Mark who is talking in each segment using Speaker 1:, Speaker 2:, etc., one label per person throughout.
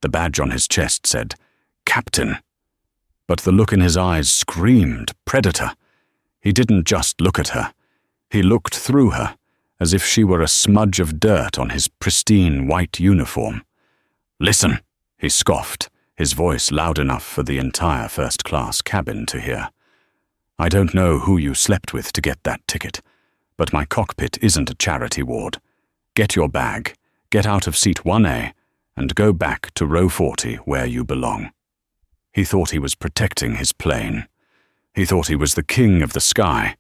Speaker 1: The badge on his chest said, "Captain." But the look in his eyes screamed predator. He didn't just look at her. He looked through her, as if she were a smudge of dirt on his pristine white uniform. "Listen," he scoffed, his voice loud enough for the entire first-class cabin to hear. "I don't know who you slept with to get that ticket, but my cockpit isn't a charity ward. Get your bag, get out of seat 1A, and go back to row 40 where you belong." He thought he was protecting his plane. He thought he was the king of the sky.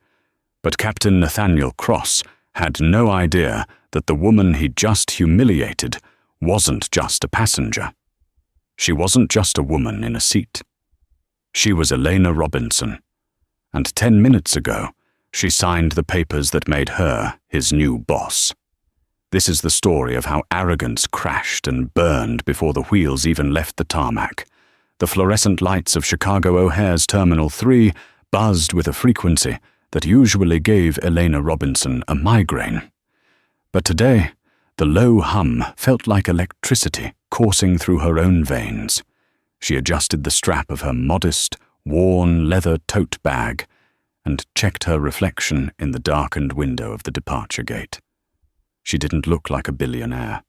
Speaker 1: But Captain Nathaniel Cross had no idea that the woman he just humiliated wasn't just a passenger. She wasn't just a woman in a seat. She was Elena Robinson. And 10 minutes ago, she signed the papers that made her his new boss. This is the story of how arrogance crashed and burned before the wheels even left the tarmac. The fluorescent lights of Chicago O'Hare's Terminal 3 buzzed with a frequency that usually gave Elena Robinson a migraine. But today, the low hum felt like electricity coursing through her own veins. She adjusted the strap of her modest, worn leather tote bag and checked her reflection in the darkened window of the departure gate. She didn't look like a billionaire.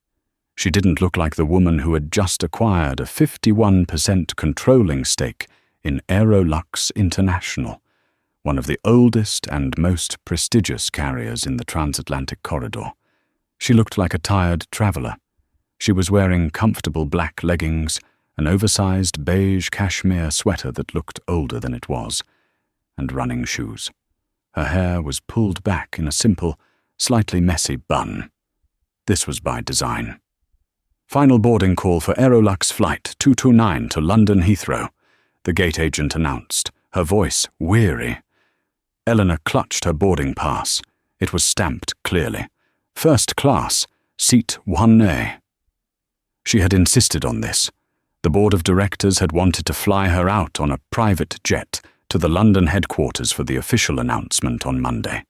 Speaker 1: She didn't look like the woman who had just acquired a 51% controlling stake in Aerolux International, one of the oldest and most prestigious carriers in the transatlantic corridor. She looked like a tired traveler. She was wearing comfortable black leggings, an oversized beige cashmere sweater that looked older than it was, and running shoes. Her hair was pulled back in a simple, slightly messy bun. This was by design. "Final boarding call for Aerolux Flight 229 to London Heathrow," the gate agent announced, her voice weary. Eleanor clutched her boarding pass. It was stamped clearly. First class, seat 1A. She had insisted on this. The board of directors had wanted to fly her out on a private jet to the London headquarters for the official announcement on Monday.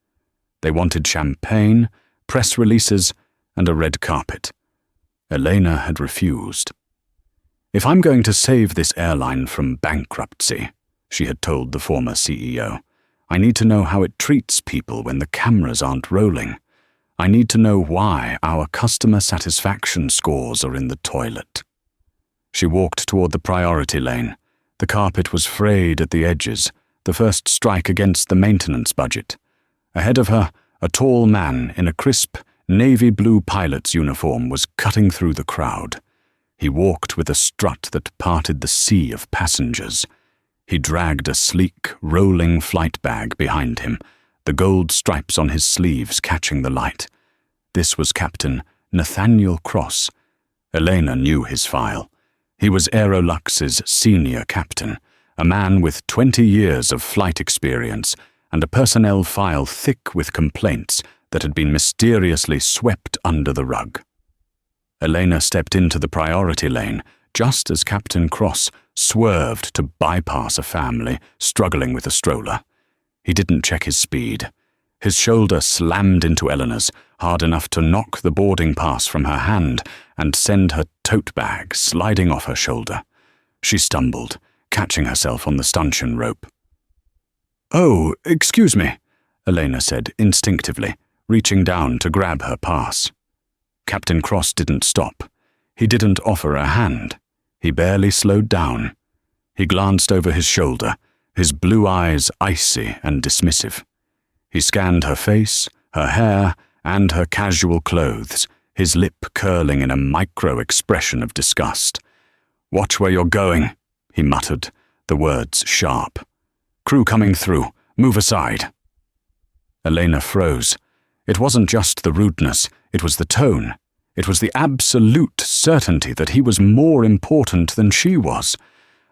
Speaker 1: They wanted champagne, press releases, and a red carpet. Elena had refused. "If I'm going to save this airline from bankruptcy," she had told the former CEO, "I need to know how it treats people when the cameras aren't rolling. I need to know why our customer satisfaction scores are in the toilet." She walked toward the priority lane. The carpet was frayed at the edges, the first strike against the maintenance budget. Ahead of her, a tall man in a crisp, navy blue pilot's uniform was cutting through the crowd. He walked with a strut that parted the sea of passengers. He dragged a sleek, rolling flight bag behind him, the gold stripes on his sleeves catching the light. This was Captain Nathaniel Cross. Elena knew his file. He was Aerolux's senior captain, a man with 20 years of flight experience and a personnel file thick with complaints that had been mysteriously swept under the rug. Elena stepped into the priority lane just as Captain Cross swerved to bypass a family struggling with a stroller. He didn't check his speed. His shoulder slammed into Eleanor's, hard enough to knock the boarding pass from her hand and send her tote bag sliding off her shoulder. She stumbled, catching herself on the stanchion rope. "Oh, excuse me," Elena said instinctively, reaching down to grab her pass. Captain Cross didn't stop. He didn't offer a hand. He barely slowed down. He glanced over his shoulder, his blue eyes icy and dismissive. He scanned her face, her hair, and her casual clothes, his lip curling in a micro-expression of disgust. "Watch where you're going," he muttered, the words sharp. "Crew coming through. Move aside." Elena froze. It wasn't just the rudeness, it was the tone. It was the absolute certainty that he was more important than she was.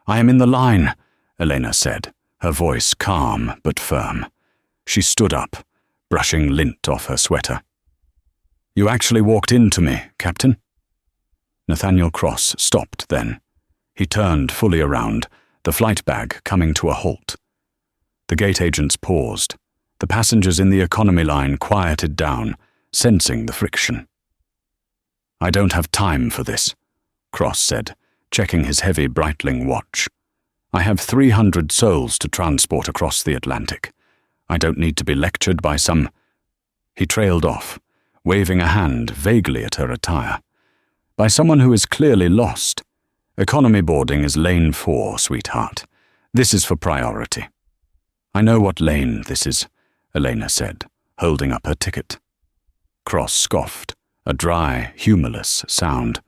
Speaker 1: "I am in the line," Elena said, her voice calm but firm. She stood up, brushing lint off her sweater. "You actually walked into me, Captain?" Nathaniel Cross stopped then. He turned fully around, the flight bag coming to a halt. The gate agents paused. The passengers in the economy line quieted down, sensing the friction. "I don't have time for this," Cross said, checking his heavy Breitling watch. "I have 300 souls to transport across the Atlantic. I don't need to be lectured by some—" He trailed off, waving a hand vaguely at her attire. "By someone who is clearly lost. Economy boarding is lane 4, sweetheart. This is for priority." "I know what lane this is," Elena said, holding up her ticket. Cross scoffed, a dry, humorless sound.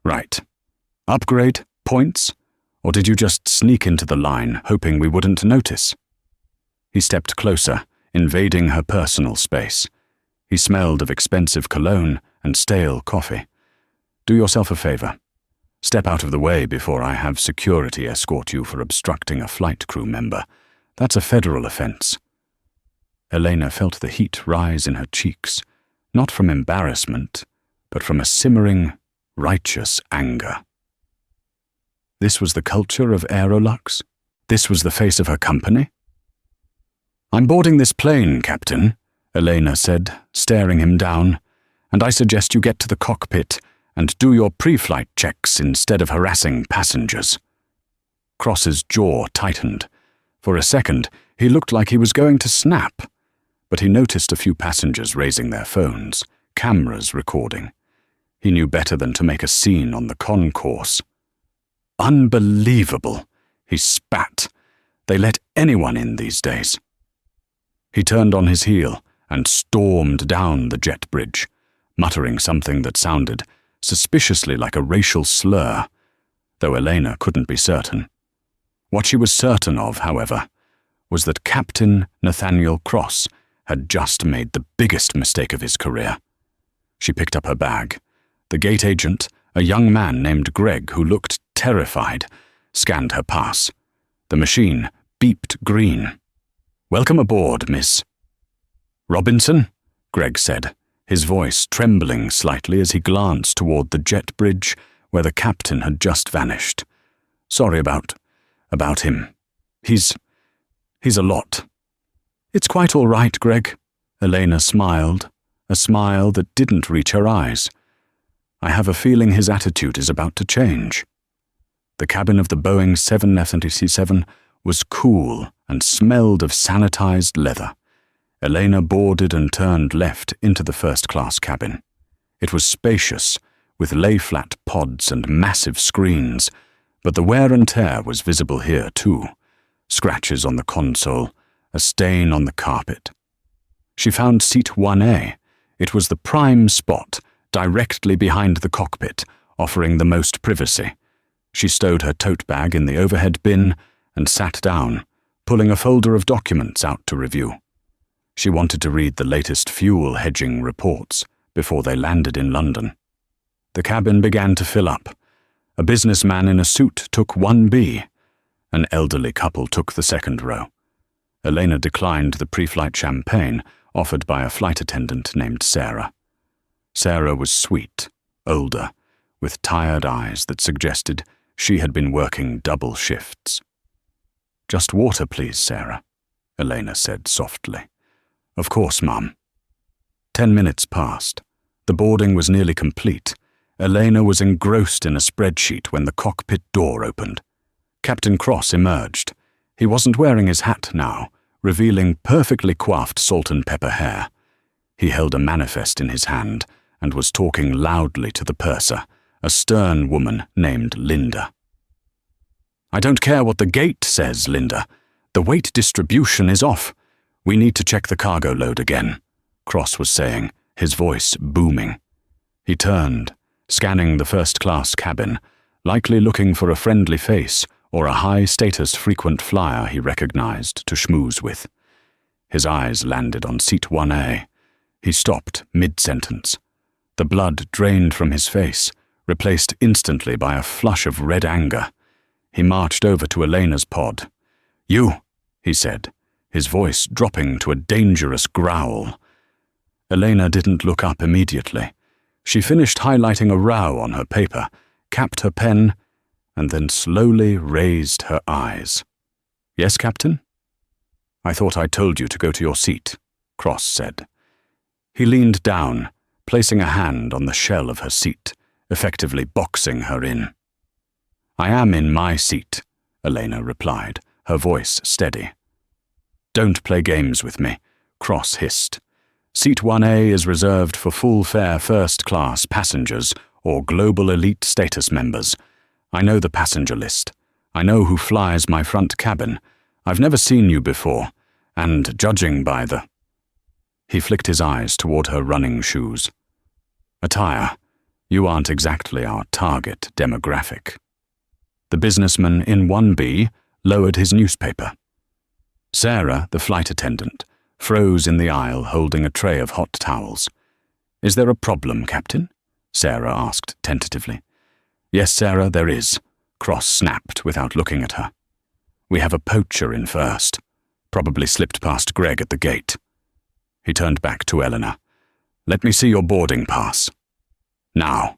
Speaker 1: "Right. Upgrade? Points? Or did you just sneak into the line, hoping we wouldn't notice?" He stepped closer, invading her personal space. He smelled of expensive cologne and stale coffee. "Do yourself a favor. Step out of the way before I have security escort you for obstructing a flight crew member. That's a federal offense." Elena felt the heat rise in her cheeks, not from embarrassment, but from a simmering, righteous anger. This was the culture of Aerolux? This was the face of her company? "I'm boarding this plane, Captain," Elena said, staring him down, "and I suggest you get to the cockpit and do your pre-flight checks instead of harassing passengers." Cross's jaw tightened. For a second, he looked like he was going to snap, but he noticed a few passengers raising their phones, cameras recording. He knew better than to make a scene on the concourse. "Unbelievable," he spat. "They let anyone in these days." He turned on his heel and stormed down the jet bridge, muttering something that sounded suspiciously like a racial slur, though Elena couldn't be certain. What she was certain of, however, was that Captain Nathaniel Cross had just made the biggest mistake of his career. She picked up her bag. The gate agent, a young man named Greg who looked terrified, scanned her pass. The machine beeped green. "Welcome aboard, Miss." "Robinson?" Greg said, his voice trembling slightly as he glanced toward the jet bridge where the captain had just vanished. "Sorry about him. He's a lot." "It's quite all right, Greg." Elena smiled, a smile that didn't reach her eyes. "I have a feeling his attitude is about to change." The cabin of the Boeing 777 was cool and smelled of sanitized leather. Elena boarded and turned left into the first-class cabin. It was spacious, with lay-flat pods and massive screens, but the wear and tear was visible here too. Scratches on the console, a stain on the carpet. She found seat 1A. It was the prime spot, directly behind the cockpit, offering the most privacy. She stowed her tote bag in the overhead bin and sat down, pulling a folder of documents out to review. She wanted to read the latest fuel hedging reports before they landed in London. The cabin began to fill up. A businessman in a suit took 1B. An elderly couple took the second row. Elena declined the pre-flight champagne offered by a flight attendant named Sarah. Sarah was sweet, older, with tired eyes that suggested she had been working double shifts. "Just water, please, Sarah," Elena said softly. "Of course, Mum." 10 minutes passed. The boarding was nearly complete. Elena was engrossed in a spreadsheet when the cockpit door opened. Captain Cross emerged. He wasn't wearing his hat now, revealing perfectly coiffed salt and pepper hair. He held a manifest in his hand and was talking loudly to the purser, a stern woman named Linda. "I don't care what the gate says, Linda. The weight distribution is off. We need to check the cargo load again," Cross was saying, his voice booming. He turned, scanning the first-class cabin, likely looking for a friendly face or a high-status frequent flyer he recognized to schmooze with. His eyes landed on seat 1A. He stopped mid-sentence. The blood drained from his face, replaced instantly by a flush of red anger. He marched over to Elena's pod. "You," he said, his voice dropping to a dangerous growl. Elena didn't look up immediately. She finished highlighting a row on her paper, capped her pen, and then slowly raised her eyes. "Yes, Captain?" "I thought I told you to go to your seat," Cross said. He leaned down, placing a hand on the shell of her seat, effectively boxing her in. I am in my seat, Elena replied, her voice steady. Don't play games with me, Cross hissed. Seat 1A is reserved for full-fare first-class passengers or global elite status members. I know the passenger list. I know who flies my front cabin. I've never seen you before, and judging by the... He flicked his eyes toward her running shoes. Attire, you aren't exactly our target demographic. The businessman in 1B lowered his newspaper. Sarah, the flight attendant, froze in the aisle holding a tray of hot towels. Is there a problem, Captain? Sarah asked tentatively. Yes, Sarah, there is, Cross snapped without looking at her. We have a poacher in first. Probably slipped past Greg at the gate. He turned back to Eleanor. Let me see your boarding pass. Now.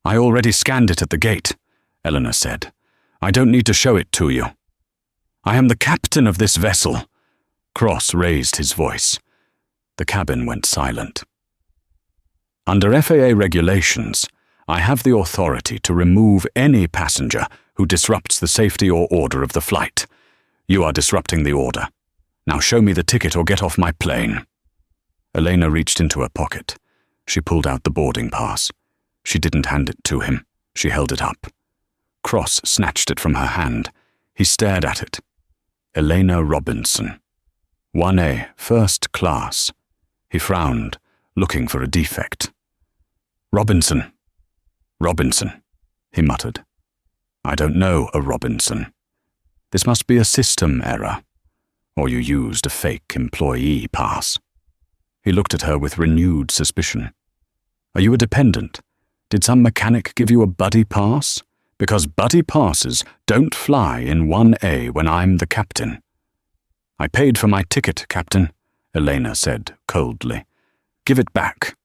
Speaker 1: I already scanned it at the gate, Eleanor said. I don't need to show it to you. I am the captain of this vessel. Cross raised his voice. The cabin went silent. Under FAA regulations, I have the authority to remove any passenger who disrupts the safety or order of the flight. You are disrupting the order. Now show me the ticket or get off my plane. Elena reached into her pocket. She pulled out the boarding pass. She didn't hand it to him. She held it up. Cross snatched it from her hand. He stared at it. Elena Robinson. 1A, first class. He frowned, looking for a defect. Robinson. Robinson, he muttered. I don't know a Robinson. This must be a system error. Or you used a fake employee pass. He looked at her with renewed suspicion. Are you a dependent? Did some mechanic give you a buddy pass? Because buddy passes don't fly in 1A when I'm the captain. I paid for my ticket, Captain, Elena said coldly. Give it back.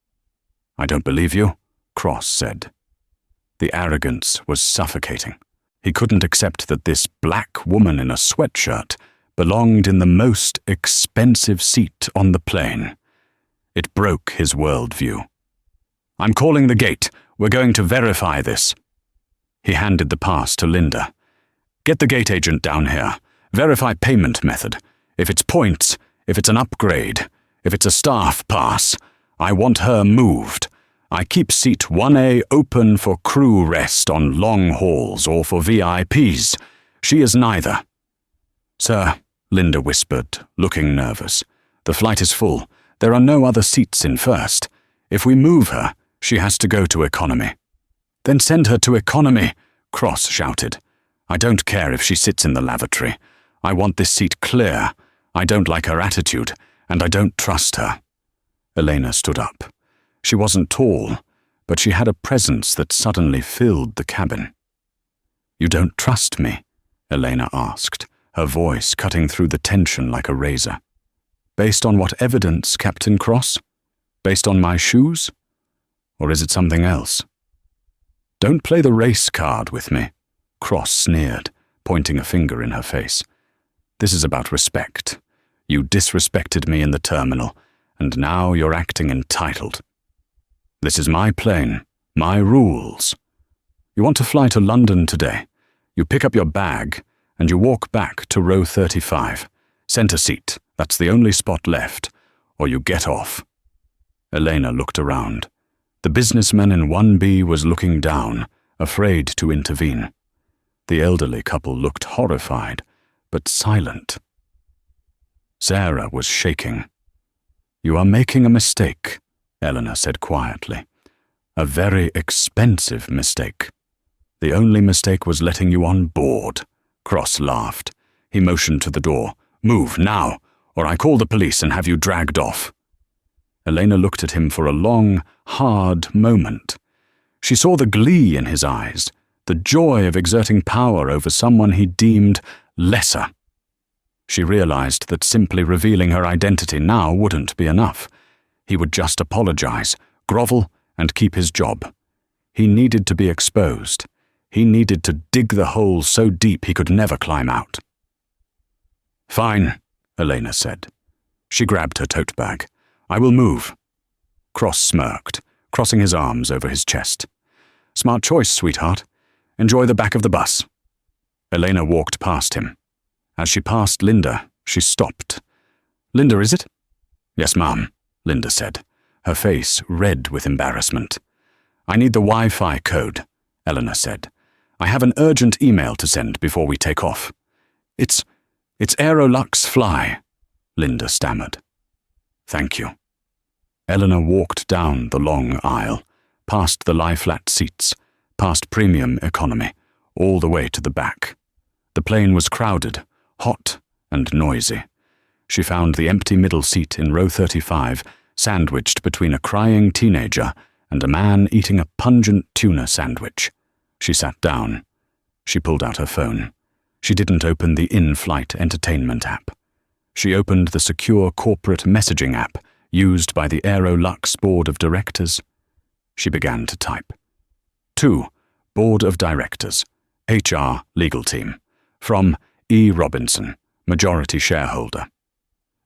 Speaker 1: I don't believe you, Cross said. The arrogance was suffocating. He couldn't accept that this black woman in a sweatshirt belonged in the most expensive seat on the plane. It broke his worldview. I'm calling the gate. We're going to verify this. He handed the pass to Linda. Get the gate agent down here. Verify payment method. If it's points, if it's an upgrade, if it's a staff pass, I want her moved. I keep seat 1A open for crew rest on long hauls or for VIPs. She is neither. Sir, Linda whispered, looking nervous. The flight is full. There are no other seats in first. If we move her, she has to go to economy. Then send her to economy, Cross shouted. I don't care if she sits in the lavatory. I want this seat clear. I don't like her attitude, and I don't trust her. Elena stood up. She wasn't tall, but she had a presence that suddenly filled the cabin. You don't trust me? Elena asked, her voice cutting through the tension like a razor. Based on what evidence, Captain Cross? Based on my shoes? Or is it something else? Don't play the race card with me, Cross sneered, pointing a finger in her face. This is about respect. You disrespected me in the terminal, and now you're acting entitled. This is my plane, my rules. You want to fly to London today. You pick up your bag, and you walk back to row 35. Center seat, that's the only spot left, or you get off. Elena looked around. The businessman in 1B was looking down, afraid to intervene. The elderly couple looked horrified, but silent. Sarah was shaking. You are making a mistake, Eleanor said quietly. A very expensive mistake. The only mistake was letting you on board. Cross laughed. He motioned to the door. Move, now, or I call the police and have you dragged off. Elena looked at him for a long, hard moment. She saw the glee in his eyes, the joy of exerting power over someone he deemed lesser. She realized that simply revealing her identity now wouldn't be enough. He would just apologize, grovel, and keep his job. He needed to be exposed. He needed to dig the hole so deep he could never climb out. Fine, Elena said. She grabbed her tote bag. I will move. Cross smirked, crossing his arms over his chest. Smart choice, sweetheart. Enjoy the back of the bus." Elena walked past him. As she passed Linda, she stopped. "Linda, is it?" "Yes, ma'am," Linda said, her face red with embarrassment. "I need the Wi-Fi code," Elena said. "I have an urgent email to send before we take off." It's Aerolux Fly," Linda stammered. "Thank you." Elena walked down the long aisle, past the lie-flat seats, past premium economy, all the way to the back. The plane was crowded, hot and noisy. She found the empty middle seat in row 35, sandwiched between a crying teenager and a man eating a pungent tuna sandwich. She sat down. She pulled out her phone. She didn't open the in-flight entertainment app. She opened the secure corporate messaging app used by the Aerolux Board of Directors. She began to type. To Board of Directors, HR Legal Team. From E. Robinson, Majority Shareholder.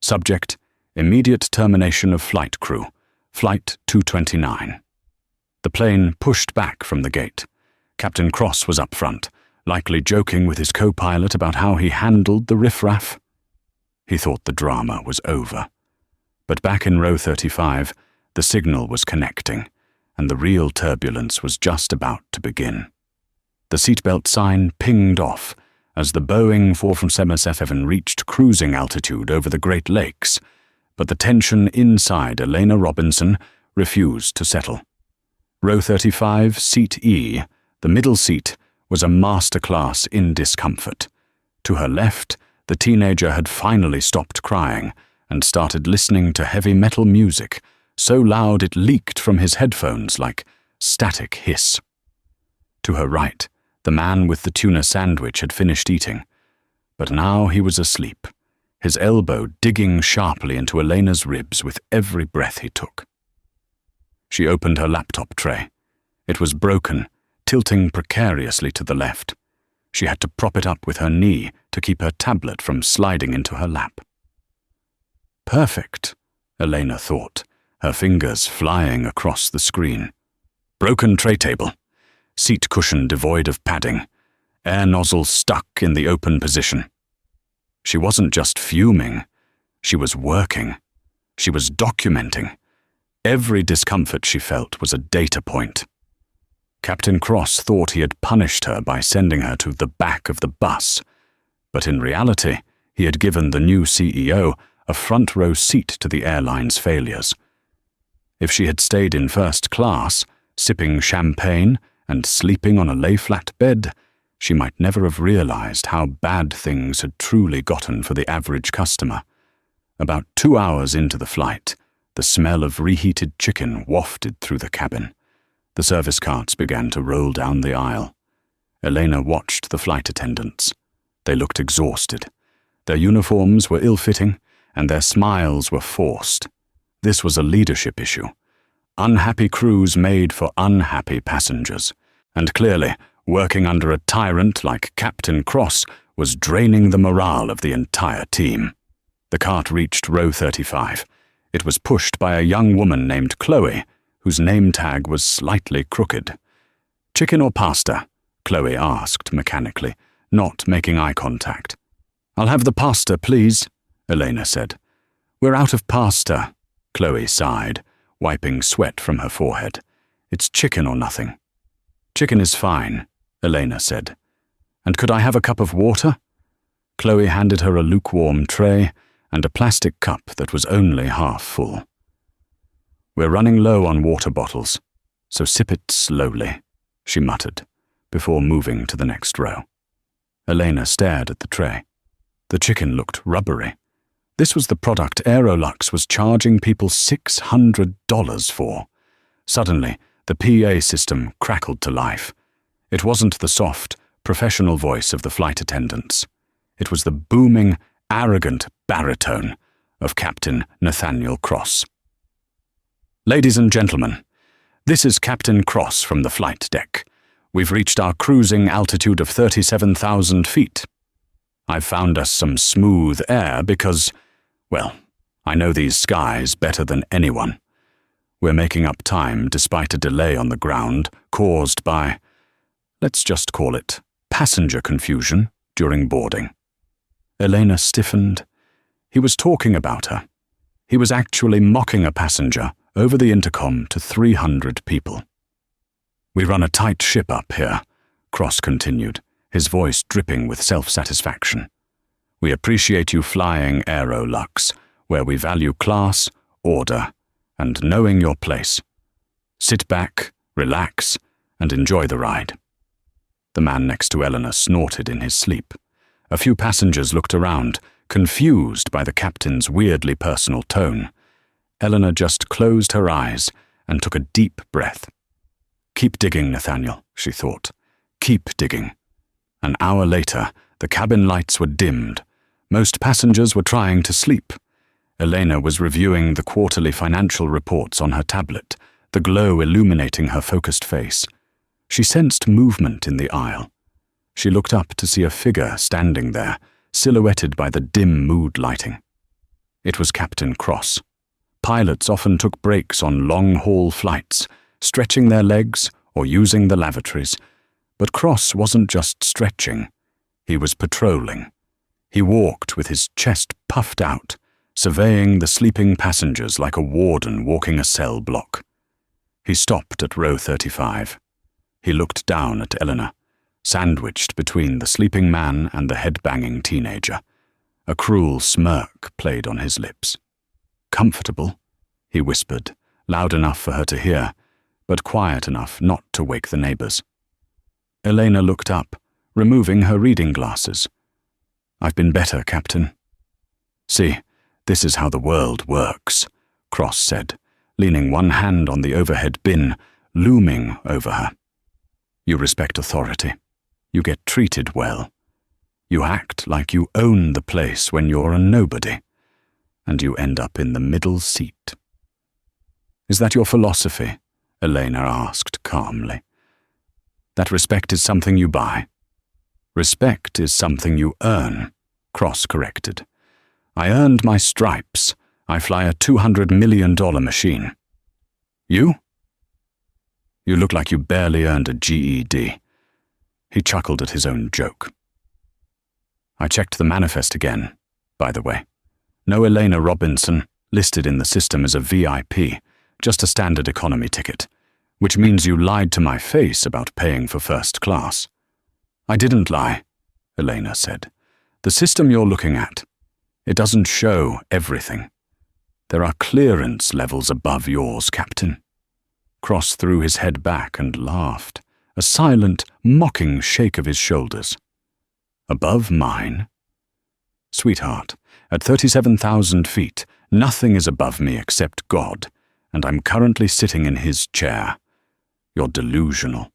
Speaker 1: Subject, immediate termination of flight crew, Flight 229. The plane pushed back from the gate. Captain Cross was up front, likely joking with his co-pilot about how he handled the riffraff. He thought the drama was over. But back in row 35, the signal was connecting, and the real turbulence was just about to begin. The seatbelt sign pinged off as the Boeing 447 reached cruising altitude over the Great Lakes, but the tension inside Elena Robinson refused to settle. Row 35, Seat E, the middle seat, was a masterclass in discomfort. To her left, the teenager had finally stopped crying and started listening to heavy metal music, so loud it leaked from his headphones like static hiss. To her right, the man with the tuna sandwich had finished eating, but now he was asleep, his elbow digging sharply into Elena's ribs with every breath he took. She opened her laptop tray. It was broken, tilting precariously to the left. She had to prop it up with her knee to keep her tablet from sliding into her lap. Perfect, Elena thought, her fingers flying across the screen. Broken tray table. Seat cushion devoid of padding. Air nozzle stuck in the open position. She wasn't just fuming. She was working. She was documenting. Every discomfort she felt was a data point. Captain Cross thought he had punished her by sending her to the back of the bus, but in reality, he had given the new CEO a front-row seat to the airline's failures. If she had stayed in first class, sipping champagne and sleeping on a lay-flat bed, she might never have realized how bad things had truly gotten for the average customer. About 2 hours into the flight, the smell of reheated chicken wafted through the cabin. The service carts began to roll down the aisle. Elena watched the flight attendants. They looked exhausted. Their uniforms were ill-fitting, and their smiles were forced. This was a leadership issue. Unhappy crews made for unhappy passengers, and clearly, working under a tyrant like Captain Cross was draining the morale of the entire team. The cart reached row 35. It was pushed by a young woman named Chloe, whose name tag was slightly crooked. "Chicken or pasta?" Chloe asked mechanically, not making eye contact. "I'll have the pasta, please," Elena said. "We're out of pasta," Chloe sighed, wiping sweat from her forehead. "It's chicken or nothing." "Chicken is fine," Elena said. "And could I have a cup of water?" Chloe handed her a lukewarm tray and a plastic cup that was only half full. "We're running low on water bottles, so sip it slowly," she muttered, before moving to the next row. Elena stared at the tray. The chicken looked rubbery. This was the product Aerolux was charging people $600 for. Suddenly, the PA system crackled to life. It wasn't the soft, professional voice of the flight attendants. It was the booming, arrogant baritone of Captain Nathaniel Cross. "Ladies and gentlemen, this is Captain Cross from the flight deck. We've reached our cruising altitude of 37,000 feet. I've found us some smooth air because, well, I know these skies better than anyone. We're making up time despite a delay on the ground caused by... Let's just call it passenger confusion during boarding. Elena stiffened. He was talking about her. He was actually mocking a passenger over the intercom to 300 people. "We run a tight ship up here," Cross continued, his voice dripping with self-satisfaction. "We appreciate you flying Aerolux, where we value class, order, and knowing your place. Sit back, relax, and enjoy the ride." The man next to Elena snorted in his sleep. A few passengers looked around, confused by the captain's weirdly personal tone. Elena just closed her eyes and took a deep breath. "Keep digging, Nathaniel," she thought. "Keep digging." An hour later, the cabin lights were dimmed. Most passengers were trying to sleep. Elena was reviewing the quarterly financial reports on her tablet, the glow illuminating her focused face. She sensed movement in the aisle. She looked up to see a figure standing there, silhouetted by the dim mood lighting. It was Captain Cross. Pilots often took breaks on long-haul flights, stretching their legs or using the lavatories. But Cross wasn't just stretching. He was patrolling. He walked with his chest puffed out, surveying the sleeping passengers like a warden walking a cell block. He stopped at row 35. He looked down at Elena, sandwiched between the sleeping man and the head-banging teenager. A cruel smirk played on his lips. "Comfortable?" he whispered, loud enough for her to hear, but quiet enough not to wake the neighbors. Elena looked up, removing her reading glasses. "I've been better, Captain." "See, this is how the world works," Cross said, leaning one hand on the overhead bin, looming over her. "You respect authority. You get treated well. You act like you own the place when you're a nobody, and you end up in the middle seat." "Is that your philosophy?" Elena asked calmly. "That respect is something you buy." "Respect is something you earn," Cross corrected. "I earned my stripes. I fly a $200 million machine." "You? You look like you barely earned a GED." He chuckled at his own joke. "I checked the manifest again, by the way. No Elena Robinson, listed in the system as a VIP, just a standard economy ticket, which means you lied to my face about paying for first class." "I didn't lie," Elena said. "The system you're looking at, it doesn't show everything. There are clearance levels above yours, Captain." Cross threw his head back and laughed, a silent, mocking shake of his shoulders. "Above mine?" "Sweetheart, at 37,000 feet, nothing is above me except God, and I'm currently sitting in his chair. You're delusional.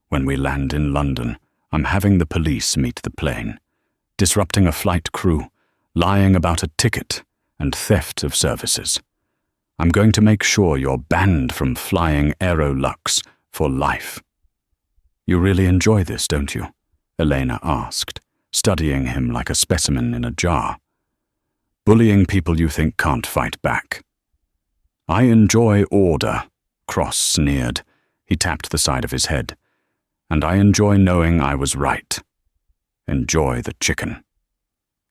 Speaker 1: When we land in London, I'm having the police meet the plane, disrupting a flight crew, lying about a ticket, and theft of services. I'm going to make sure you're banned from flying Aerolux for life." "You really enjoy this, don't you?" Elena asked, studying him like a specimen in a jar. "Bullying people you think can't fight back." "I enjoy order," Cross sneered. He tapped the side of his head. "And I enjoy knowing I was right. Enjoy the chicken."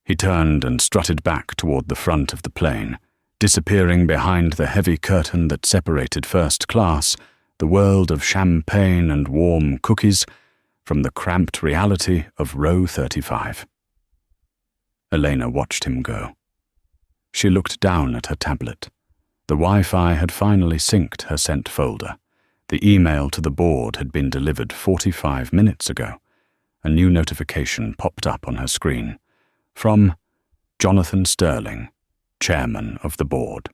Speaker 1: He turned and strutted back toward the front of the plane, disappearing behind the heavy curtain that separated first class, the world of champagne and warm cookies, from the cramped reality of row 35. Elena watched him go. She looked down at her tablet. The Wi-Fi had finally synced her sent folder. The email to the board had been delivered 45 minutes ago. A new notification popped up on her screen. From Jonathan Sterling, Chairman of the Board.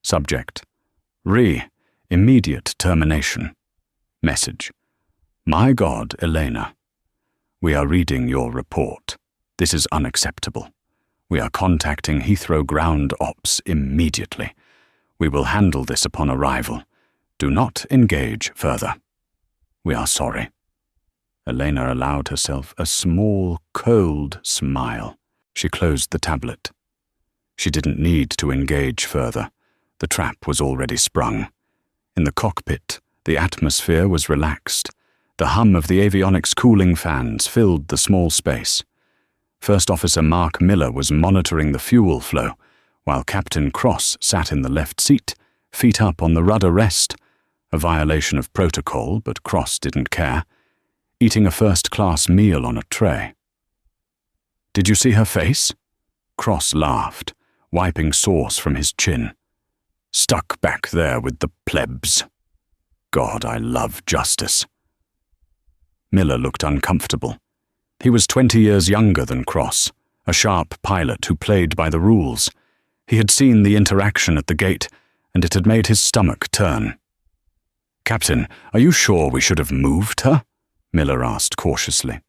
Speaker 1: Subject: Immediate termination. Message: My God, Elena. We are reading your report. This is unacceptable. We are contacting Heathrow Ground Ops immediately. We will handle this upon arrival. Do not engage further. We are sorry. Elena allowed herself a small, cold smile. She closed the tablet. She didn't need to engage further. The trap was already sprung. In the cockpit, the atmosphere was relaxed. The hum of the avionics cooling fans filled the small space. First Officer Mark Miller was monitoring the fuel flow, while Captain Cross sat in the left seat, feet up on the rudder rest, a violation of protocol, but Cross didn't care, eating a first-class meal on a tray. "Did you see her face?" Cross laughed, wiping sauce from his chin. "Stuck back there with the plebs. God, I love justice." Miller looked uncomfortable. He was 20 years younger than Cross, a sharp pilot who played by the rules. He had seen the interaction at the gate, and it had made his stomach turn. "Captain, are you sure we should have moved her?" Miller asked cautiously.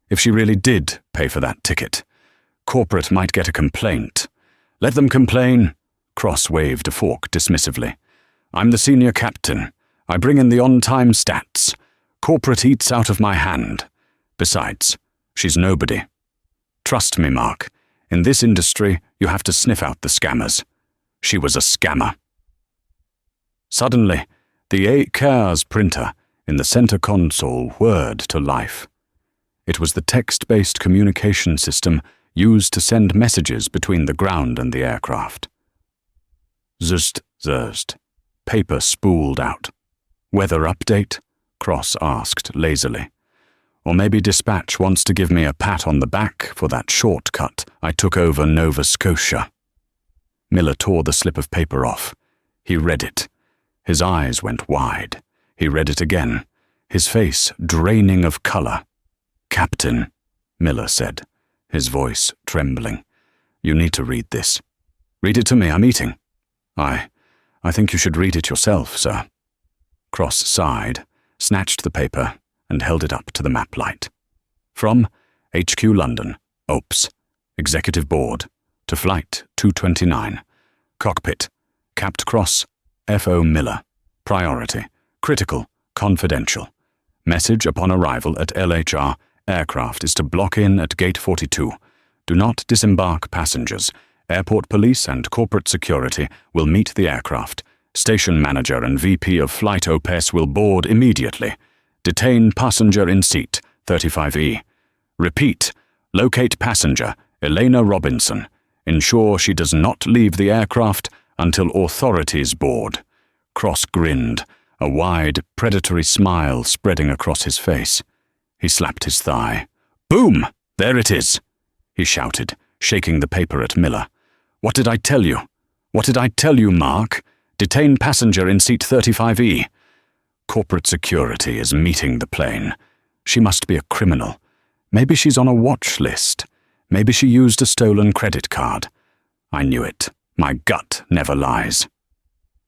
Speaker 1: "If she really did pay for that ticket, corporate might get a complaint." "Let them complain." Cross waved a fork dismissively. "I'm the senior captain. I bring in the on-time stats. Corporate eats out of my hand. Besides, she's nobody. Trust me, Mark. In this industry, you have to sniff out the scammers. She was a scammer." Suddenly, the A-Cars printer in the center console whirred to life. It was the text-based communication system used to send messages between the ground and the aircraft. Zzt, zzt. Paper spooled out. "Weather update?" Cross asked lazily. "Or maybe dispatch wants to give me a pat on the back for that shortcut I took over Nova Scotia." Miller tore the slip of paper off. He read it. His eyes went wide. He read it again, his face draining of color. "Captain," Miller said, his voice trembling, "you need to read this." "Read it to me, I'm eating." I think you should read it yourself, sir." Cross sighed, snatched the paper, and held it up to the map light. From HQ London, OPS, Executive Board, to Flight 229. Cockpit, Capt. Cross, F.O. Miller. Priority, critical, confidential. Message upon arrival at LHR, aircraft is to block in at Gate 42. Do not disembark passengers. Airport police and corporate security will meet the aircraft. Station manager and VP of Flight OPS will board immediately. Detain passenger in seat 35E. Repeat, locate passenger Elena Robinson. Ensure she does not leave the aircraft until authorities board. Cross grinned, a wide, predatory smile spreading across his face. He slapped his thigh. "Boom! There it is!" he shouted, shaking the paper at Miller. "What did I tell you? What did I tell you, Mark? Detain passenger in seat 35E. Corporate security is meeting the plane. She must be a criminal. Maybe she's on a watch list. Maybe she used a stolen credit card. I knew it. My gut never lies."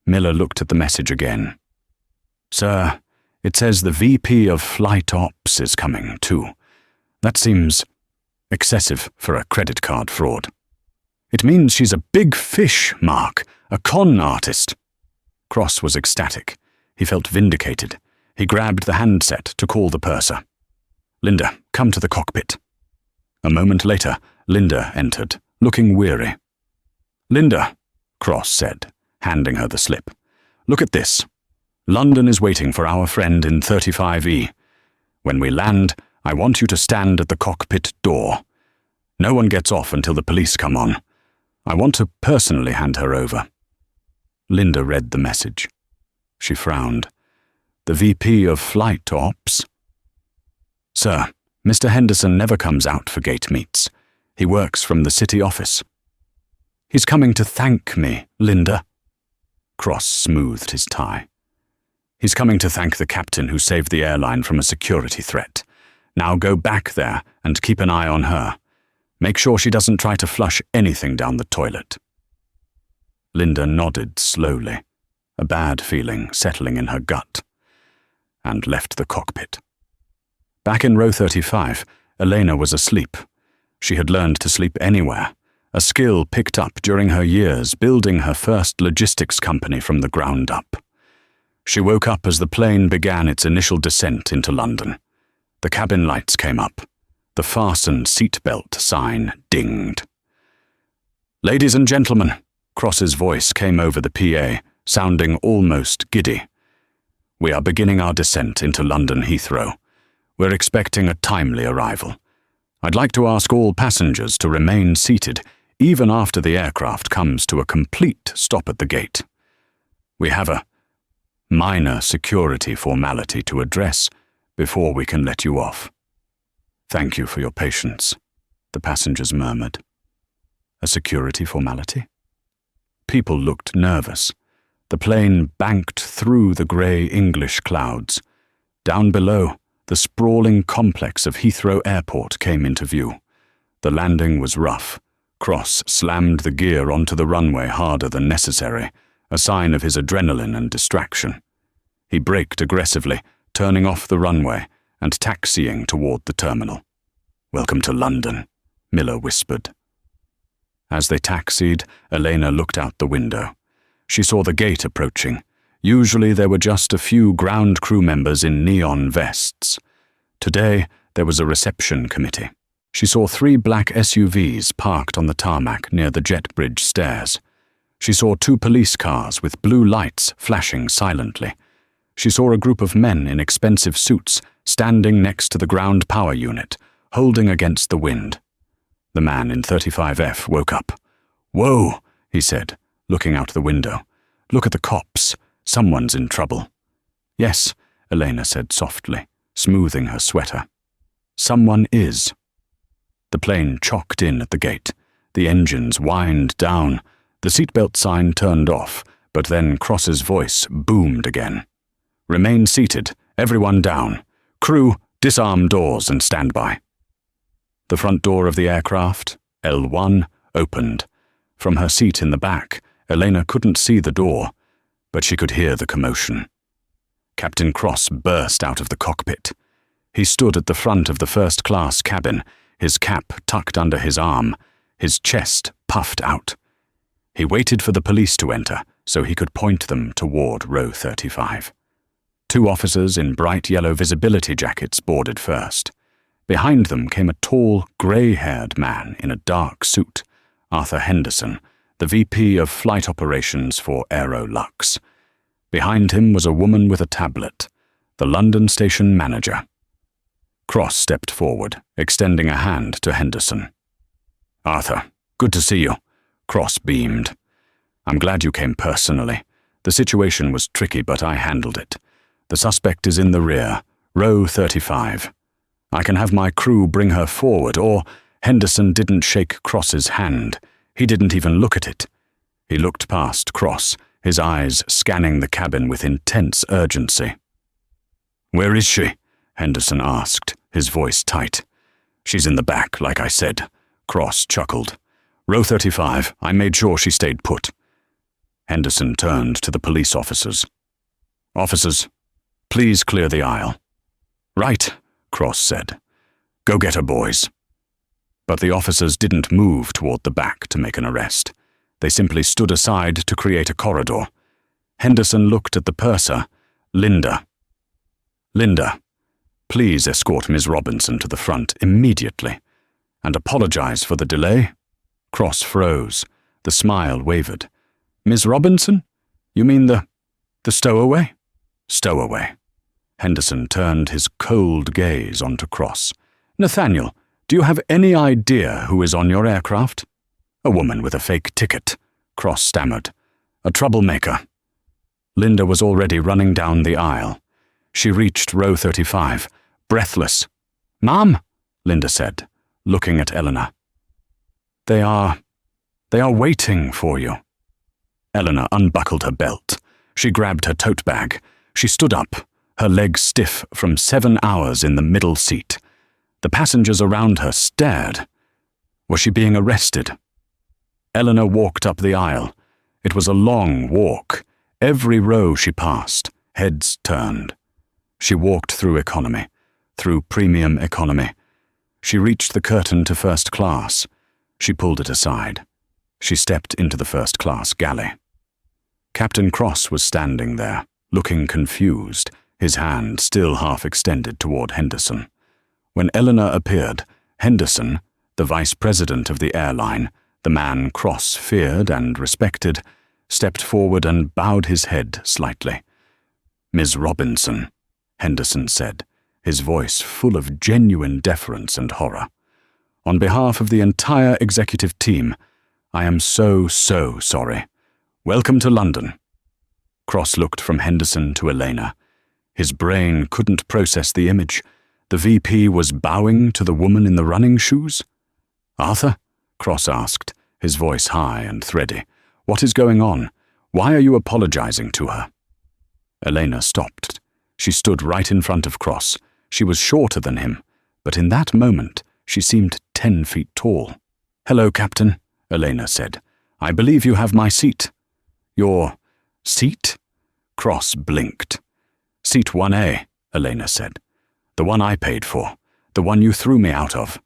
Speaker 1: Miller looked at the message again. "Sir, it says the VP of Flight Ops is coming, too. That seems excessive for a credit card fraud." "It means she's a big fish, Mark, a con artist." Cross was ecstatic. He felt vindicated. He grabbed the handset to call the purser. "Linda, come to the cockpit." A moment later, Linda entered, looking weary. "Linda," Cross said, handing her the slip. "Look at this. London is waiting for our friend in 35E. When we land, I want you to stand at the cockpit door. No one gets off until the police come on. I want to personally hand her over." Linda read the message. She frowned. "The VP of Flight Ops?" "Sir, Mr. Henderson never comes out for gate meets. He works from the city office." "He's coming to thank me, Linda." Cross smoothed his tie. "He's coming to thank the captain who saved the airline from a security threat. Now go back there and keep an eye on her. Make sure she doesn't try to flush anything down the toilet." Linda nodded slowly, a bad feeling settling in her gut, and left the cockpit. Back in row 35, Elena was asleep. She had learned to sleep anywhere, a skill picked up during her years building her first logistics company from the ground up. She woke up as the plane began its initial descent into London. The cabin lights came up. The fasten seatbelt sign dinged. "Ladies and gentlemen," Cross's voice came over the PA, sounding almost giddy. We are beginning our descent into London Heathrow. We're expecting a timely arrival. I'd like to ask all passengers to remain seated even after the aircraft comes to a complete stop at the gate. We have a minor security formality to address before we can let you off. Thank you for your patience, the passengers murmured. A security formality? People looked nervous. The plane banked through the grey English clouds. Down below, the sprawling complex of Heathrow Airport came into view. The landing was rough. Cross slammed the gear onto the runway harder than necessary, a sign of his adrenaline and distraction. He braked aggressively, turning off the runway and taxiing toward the terminal. "Welcome to London," Miller whispered. As they taxied, Elena looked out the window. She saw the gate approaching. Usually there were just a few ground crew members in neon vests. Today, there was a reception committee. She saw 3 black SUVs parked on the tarmac near the jet bridge stairs. She saw 2 police cars with blue lights flashing silently. She saw a group of men in expensive suits standing next to the ground power unit, holding against the wind. The man in 35F woke up. "Whoa," he said, looking out the window. "Look at the cops. Someone's in trouble." "Yes," Elena said softly, smoothing her sweater. "Someone is." The plane chocked in at the gate. The engines whined down. The seatbelt sign turned off, but then Cross's voice boomed again. "Remain seated. Everyone down. Crew, disarm doors and stand by." The front door of the aircraft, L1, opened. From her seat in the back, Elena couldn't see the door, but she could hear the commotion. Captain Cross burst out of the cockpit. He stood at the front of the first-class cabin, his cap tucked under his arm, his chest puffed out. He waited for the police to enter so he could point them toward row 35. 2 officers in bright yellow visibility jackets boarded first. Behind them came a tall, grey-haired man in a dark suit, Arthur Henderson, the VP of Flight Operations for Aerolux. Behind him was a woman with a tablet, the London station manager. Cross stepped forward, extending a hand to Henderson. "Arthur, good to see you," Cross beamed. "I'm glad you came personally. The situation was tricky, but I handled it. The suspect is in the rear, row 35. I can have my crew bring her forward, or..." Henderson didn't shake Cross's hand. He didn't even look at it. He looked past Cross, his eyes scanning the cabin with intense urgency. "Where is she?" Henderson asked, his voice tight. "She's in the back, like I said," Cross chuckled. "Row 35, I made sure she stayed put." Henderson turned to the police officers. "Officers, please clear the aisle." "Right," Cross said. "Go get her, boys." But the officers didn't move toward the back to make an arrest. They simply stood aside to create a corridor. Henderson looked at the purser, Linda. "Linda, please escort Ms. Robinson to the front immediately. And apologize for the delay." Cross froze. The smile wavered. "Ms. Robinson? You mean the stowaway?" "Stowaway." Henderson turned his cold gaze onto Cross. "Nathaniel, do you have any idea who is on your aircraft?" "A woman with a fake ticket," Cross stammered. "A troublemaker." Linda was already running down the aisle. She reached row 35, breathless. "Mom," Linda said, looking at Elena. They are waiting for you." Elena unbuckled her belt. She grabbed her tote bag. She stood up, her legs stiff from 7 hours in the middle seat. The passengers around her stared. Was she being arrested? Elena walked up the aisle. It was a long walk. Every row she passed, heads turned. She walked through economy, through premium economy. She reached the curtain to first class. She pulled it aside. She stepped into the first-class galley. Captain Cross was standing there, looking confused, his hand still half extended toward Henderson. When Elena appeared, Henderson, the vice president of the airline, the man Cross feared and respected, stepped forward and bowed his head slightly. Ms. Robinson, Henderson said, his voice full of genuine deference and horror. On behalf of the entire executive team, I am so sorry. Welcome to London. Cross looked from Henderson to Elena. His brain couldn't process the image. The VP was bowing to the woman in the running shoes? Arthur? Cross asked, his voice high and thready. What is going on? Why are you apologizing to her? Elena stopped. She stood right in front of Cross. She was shorter than him, but in that moment she seemed 10 feet tall. Hello, Captain, Elena said. I believe you have my seat. Your seat? Cross blinked. Seat 1A, Elena said. The one I paid for. The one you threw me out of.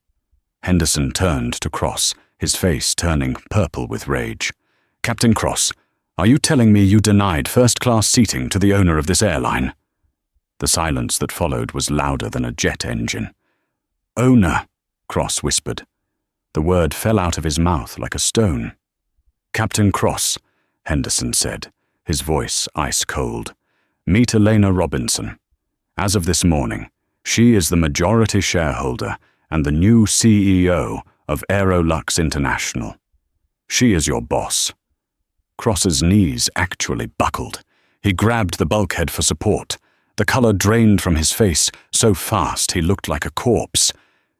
Speaker 1: Henderson turned to Cross, his face turning purple with rage. Captain Cross, are you telling me you denied first-class seating to the owner of this airline? The silence that followed was louder than a jet engine. Owner, Cross whispered. The word fell out of his mouth like a stone. Captain Cross, Henderson said, his voice ice-cold. Meet Elena Robinson. As of this morning, she is the majority shareholder and the new CEO of Aerolux International. She is your boss. Cross's knees actually buckled. He grabbed the bulkhead for support. The color drained from his face so fast he looked like a corpse.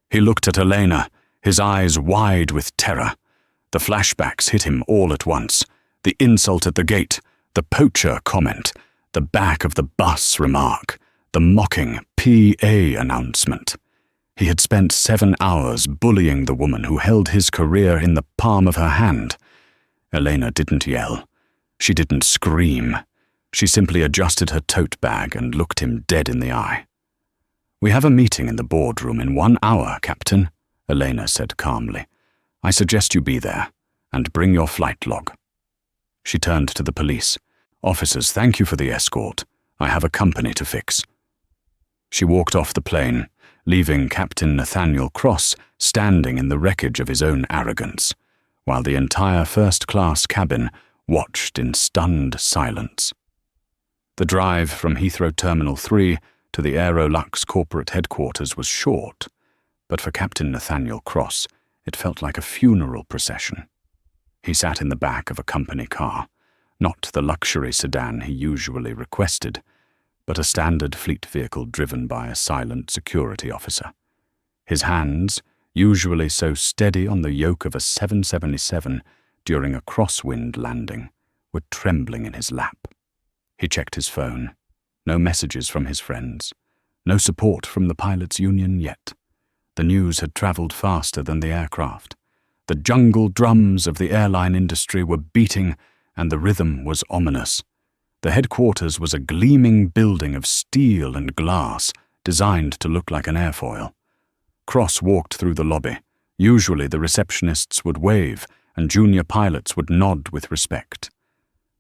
Speaker 1: He looked at Elena, his eyes wide with terror. The flashbacks hit him all at once. The insult at the gate, the poacher comment, the back of the bus remark, the mocking PA announcement. He had spent 7 hours bullying the woman who held his career in the palm of her hand. Elena didn't yell. She didn't scream. She simply adjusted her tote bag and looked him dead in the eye. We have a meeting in the boardroom in 1 hour, Captain, Elena said calmly. I suggest you be there, and bring your flight log. She turned to the police. Officers, thank you for the escort. I have a company to fix. She walked off the plane, leaving Captain Nathaniel Cross standing in the wreckage of his own arrogance, while the entire first-class cabin watched in stunned silence. The drive from Heathrow Terminal 3 to the Aerolux corporate headquarters was short, but for Captain Nathaniel Cross, it felt like a funeral procession. He sat in the back of a company car, not the luxury sedan he usually requested, but a standard fleet vehicle driven by a silent security officer. His hands, usually so steady on the yoke of a 777 during a crosswind landing, were trembling in his lap. He checked his phone. No messages from his friends. No support from the pilots' union yet. The news had traveled faster than the aircraft. The jungle drums of the airline industry were beating, and the rhythm was ominous. The headquarters was a gleaming building of steel and glass, designed to look like an airfoil. Cross walked through the lobby. Usually the receptionists would wave, and junior pilots would nod with respect.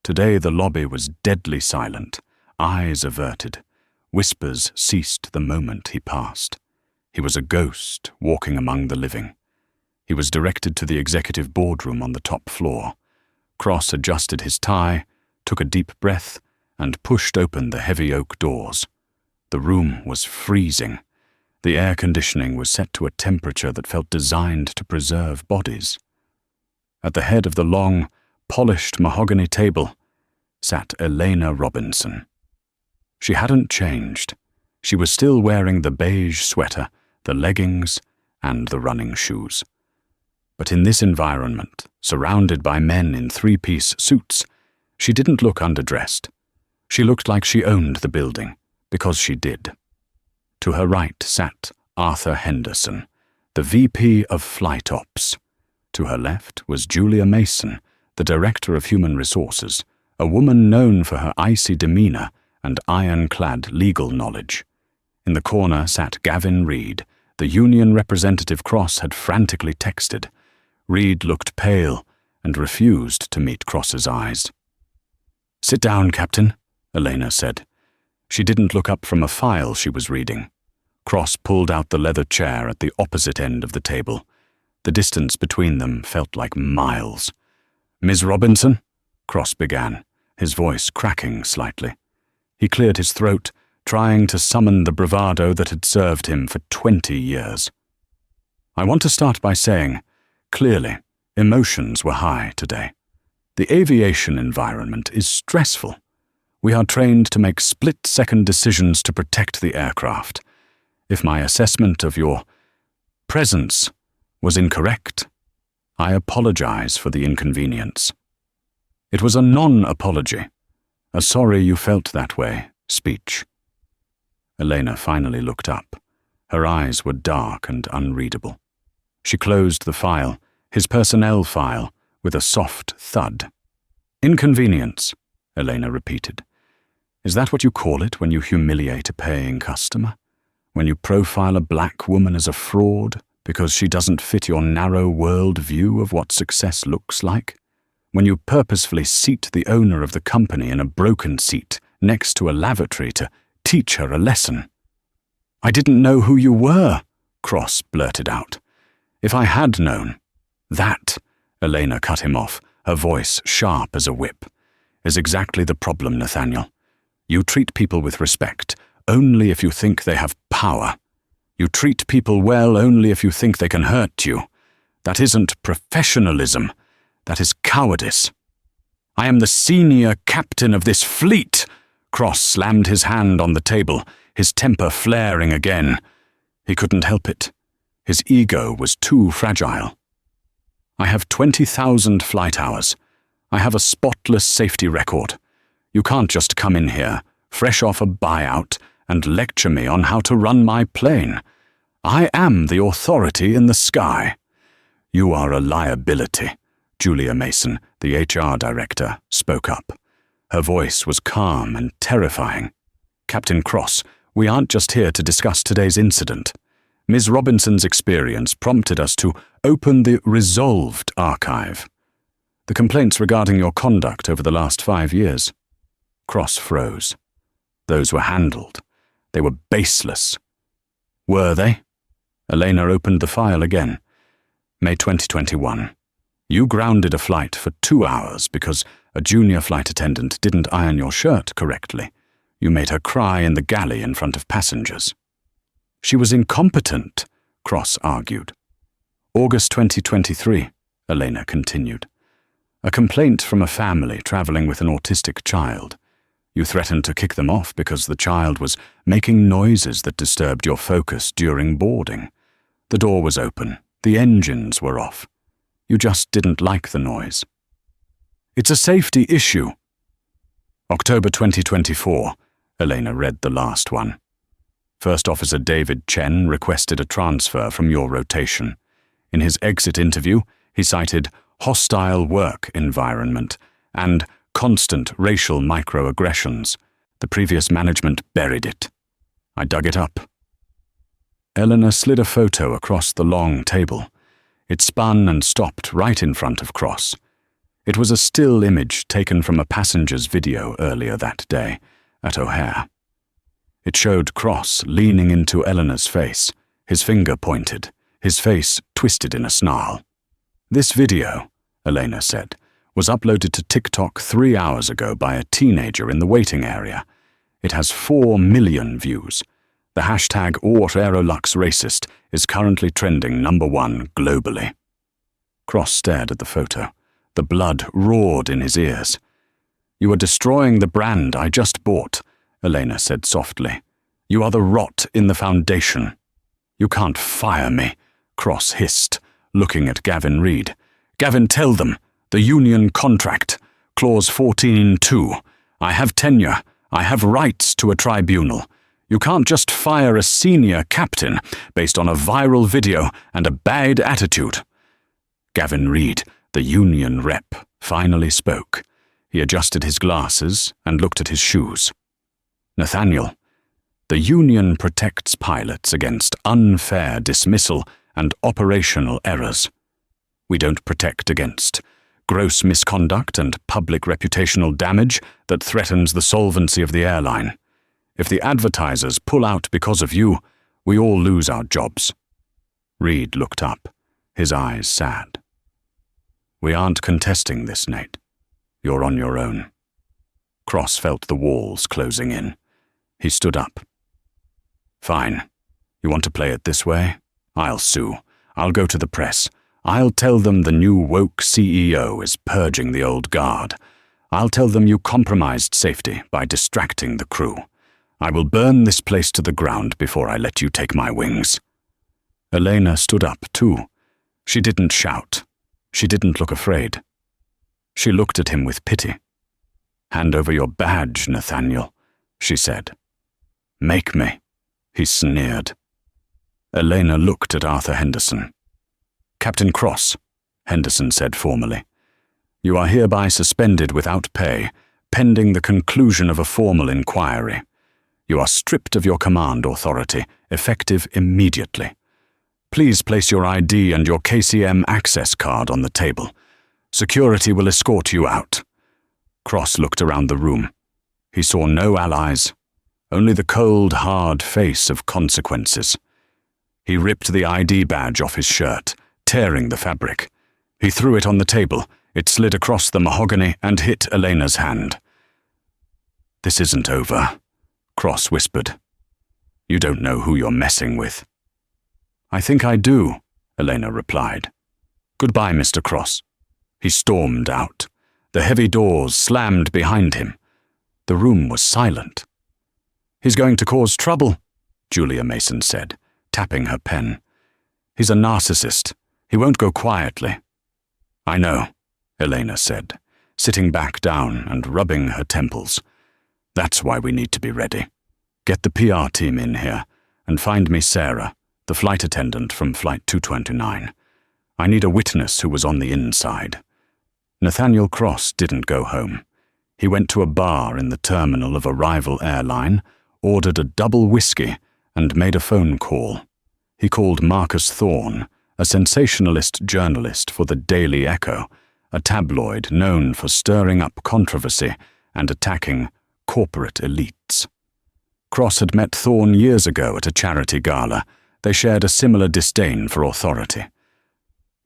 Speaker 1: Today the lobby was deadly silent, eyes averted. Whispers ceased the moment he passed. He was a ghost walking among the living. He was directed to the executive boardroom on the top floor. Cross adjusted his tie, took a deep breath, and pushed open the heavy oak doors. The room was freezing. The air conditioning was set to a temperature that felt designed to preserve bodies. At the head of the long, polished mahogany table sat Elena Robinson. She hadn't changed. She was still wearing the beige sweater, the leggings, and the running shoes. But in this environment, surrounded by men in three-piece suits, she didn't look underdressed. She looked like she owned the building, because she did. To her right sat Arthur Henderson, the VP of Flight Ops. To her left was Julia Mason, the Director of Human Resources, a woman known for her icy demeanor and ironclad legal knowledge. In the corner sat Gavin Reed, the union representative Cross had frantically texted. Reed looked pale and refused to meet Cross's eyes. "Sit down, Captain," Elena said. She didn't look up from a file she was reading. Cross pulled out the leather chair at the opposite end of the table. The distance between them felt like miles. "Ms. Robinson?" Cross began, his voice cracking slightly. He cleared his throat, trying to summon the bravado that had served him for 20 years. I want to start by saying, clearly, emotions were high today. The aviation environment is stressful. We are trained to make split-second decisions to protect the aircraft. If my assessment of your presence was incorrect, I apologize for the inconvenience. It was a non-apology, a sorry you felt that way speech. Elena finally looked up. Her eyes were dark and unreadable. She closed the file, his personnel file, with a soft thud. Inconvenience, Elena repeated. Is that what you call it when you humiliate a paying customer? When you profile a black woman as a fraud because she doesn't fit your narrow world view of what success looks like? When you purposefully seat the owner of the company in a broken seat next to a lavatory to teach her a lesson? I didn't know who you were, Cross blurted out. If I had known, that, Elena cut him off, her voice sharp as a whip, is exactly the problem, Nathaniel. You treat people with respect only if you think they have power. You treat people well only if you think they can hurt you. That isn't professionalism. That is cowardice. I am the senior captain of this fleet. Cross slammed his hand on the table, his temper flaring again. He couldn't help it. His ego was too fragile. I have 20,000 flight hours. I have a spotless safety record. You can't just come in here, fresh off a buyout, and lecture me on how to run my plane. I am the authority in the sky. You are a liability, Julia Mason, the HR director, spoke up. Her voice was calm and terrifying. Captain Cross, we aren't just here to discuss today's incident. Ms. Robinson's experience prompted us to open the Resolved archive. The complaints regarding your conduct over the last 5 years. Cross froze. Those were handled. They were baseless. Were they? Elena opened the file again. May 2021. You grounded a flight for 2 hours because a junior flight attendant didn't iron your shirt correctly. You made her cry in the galley in front of passengers. She was incompetent, Cross argued. August 2023, Elena continued. A complaint from a family traveling with an autistic child. You threatened to kick them off because the child was making noises that disturbed your focus during boarding. The door was open. The engines were off. You just didn't like the noise. It's a safety issue. October 2024, Elena read the last one. First Officer David Chen requested a transfer from your rotation. In his exit interview, he cited hostile work environment and constant racial microaggressions. The previous management buried it. I dug it up. Elena slid a photo across the long table. It spun and stopped right in front of Cross. It was a still image taken from a passenger's video earlier that day at O'Hare. It showed Cross leaning into Elena's face, his finger pointed, his face twisted in a snarl. This video, Elena said, was uploaded to TikTok 3 hours ago by a teenager in the waiting area. It has 4 million views. The hashtag #AutoAerolux is currently trending #1 globally. Cross stared at the photo. The blood roared in his ears. You are destroying the brand I just bought, Elena said softly. You are the rot in the foundation. You can't fire me, Cross hissed, looking at Gavin Reed. Gavin, tell them. The union contract. Clause 14(2). I have tenure. I have rights to a tribunal. You can't just fire a senior captain based on a viral video and a bad attitude. Gavin Reed, the union rep, finally spoke. He adjusted his glasses and looked at his shoes. Nathaniel, the union protects pilots against unfair dismissal and operational errors. We don't protect against gross misconduct and public reputational damage that threatens the solvency of the airline. If the advertisers pull out because of you, we all lose our jobs. Reed looked up, his eyes sad. We aren't contesting this, Nate. You're on your own. Cross felt the walls closing in. He stood up. Fine. You want to play it this way? I'll sue. I'll go to the press. I'll tell them the new woke CEO is purging the old guard. I'll tell them you compromised safety by distracting the crew. I will burn this place to the ground before I let you take my wings. Elena stood up too. She didn't shout. She didn't look afraid. She looked at him with pity. Hand over your badge, Nathaniel, she said. Make me, he sneered. Elena looked at Arthur Henderson. Captain Cross, Henderson said formally. You are hereby suspended without pay, pending the conclusion of a formal inquiry. You are stripped of your command authority, effective immediately. Please place your ID and your KCM access card on the table. Security will escort you out. Cross looked around the room. He saw no allies, only the cold, hard face of consequences. He ripped the ID badge off his shirt, tearing the fabric. He threw it on the table. It slid across the mahogany and hit Elena's hand. This isn't over, Cross whispered. You don't know who you're messing with. I think I do, Elena replied. Goodbye, Mr. Cross. He stormed out. The heavy doors slammed behind him. The room was silent. He's going to cause trouble, Julia Mason said, tapping her pen. He's a narcissist. He won't go quietly. I know, Elena said, sitting back down and rubbing her temples. That's why we need to be ready. Get the PR team in here and find me Sarah, the flight attendant from Flight 229. I need a witness who was on the inside. Nathaniel Cross didn't go home. He went to a bar in the terminal of a rival airline, ordered a double whiskey, and made a phone call. He called Marcus Thorne, a sensationalist journalist for the Daily Echo, a tabloid known for stirring up controversy and attacking corporate elites. Cross had met Thorne years ago at a charity gala. They shared a similar disdain for authority.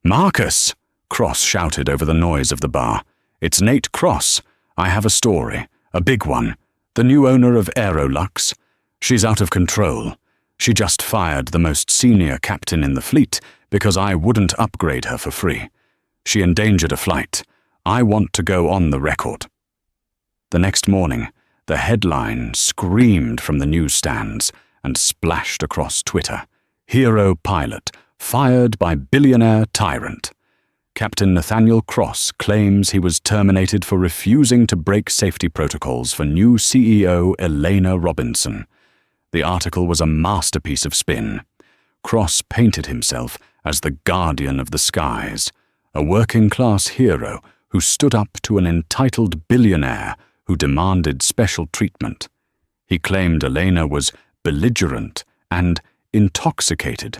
Speaker 1: Marcus! Cross shouted over the noise of the bar. It's Nate Cross. I have a story, a big one. The new owner of Aerolux. She's out of control. She just fired the most senior captain in the fleet because I wouldn't upgrade her for free. She endangered a flight. I want to go on the record. The next morning, the headline screamed from the newsstands and splashed across Twitter. Hero pilot, fired by billionaire tyrant. Captain Nathaniel Cross claims he was terminated for refusing to break safety protocols for new CEO Elena Robinson. The article was a masterpiece of spin. Cross painted himself as the guardian of the skies, a working-class hero who stood up to an entitled billionaire who demanded special treatment. He claimed Elena was belligerent and intoxicated,